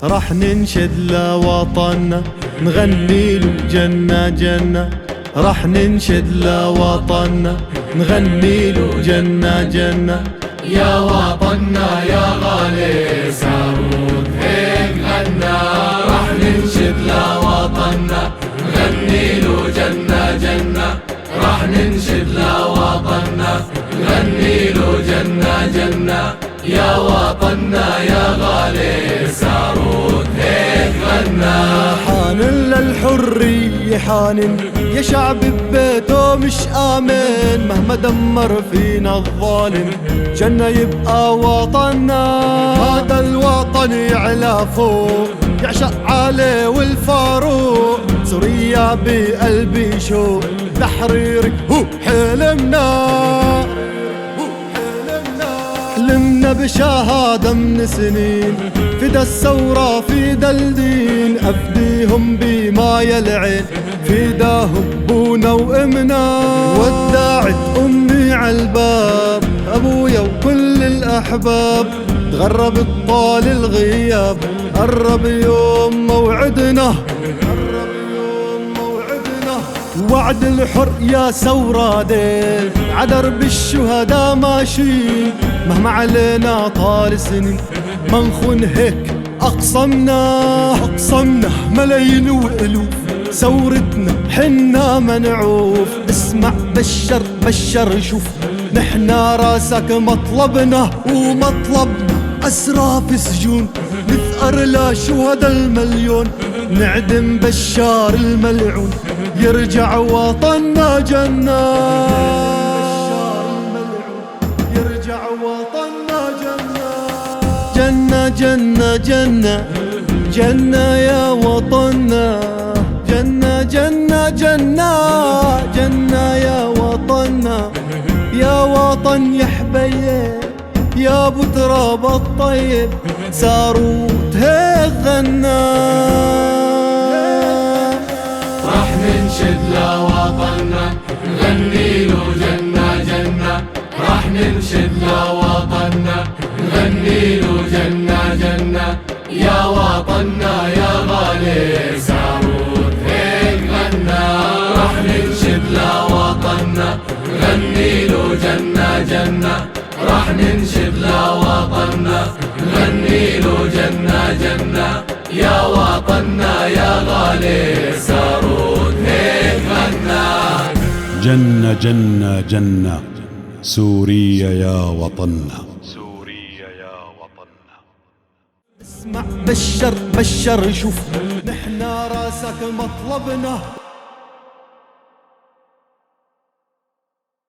راح ننشد لوطننا نغني له جنة جنة. راح ننشد لوطننا نغني له جنة جنة. يا وطننا يا غالي سارود هيك غنى. راح ننشد لوطننا نغني له جنة جنة. راح ننشد لوطننا نغني له جنة جنة. يا وطننا يا غالي سارود هيك غنى. حانن للحرية حانن يا شعب ببيته مش آمن. مهما دمر فينا الظالم جنة يبقى وطننا. هذا الوطن يعلى فوق يعشق عليه والفاروق. سوريا بقلبي شوق تحريرك هو حلمنا. حلمنا بشهادة من سنين فدا الثورة فدا الدين. أفديهم بماي العين فداهم بونا وامنا. ودعت أمي عالباب أبويا وكل الأحباب. تغربت طال الغياب قرب يوم موعدنا. وعد الحر يا ثورة عدرب الشهداء ماشي. مهما علينا طال سنين ما نخون هيك أقسمنا ملايين وألوف. ثورتنا حنا منعوف. اسمع بشر شوف نحنا راسك مطلبنا ومطلبنا أسرى في سجون. نثأر لشهداء المليون نعدم بشار الملعون. يرجع وطننا جنة. يرجع وطننا جنة جنة جنة جنة يا وطننا. جنة جنة جنة جنة يا وطننا. يا وطن يا حبيب يا ابو تراب الطيب سارود هيك غنى. راح ننشد لوطننا نغني له جنة جنة. راح ننشد لوطننا نغني له جنة جنة. يا وطننا يا غالي سارود هيك غنى. راح ننشد لوطننا نغني له جنة جنة. راح ننشد لوطننا نغني له جنة جنة. يا وطننا يا غالي سارود هيك غنى. جنة جنة جنة سوريا يا وطننا. سوريا يا وطننا. اسمع بشر شوف نحنا راسك مطلبنا.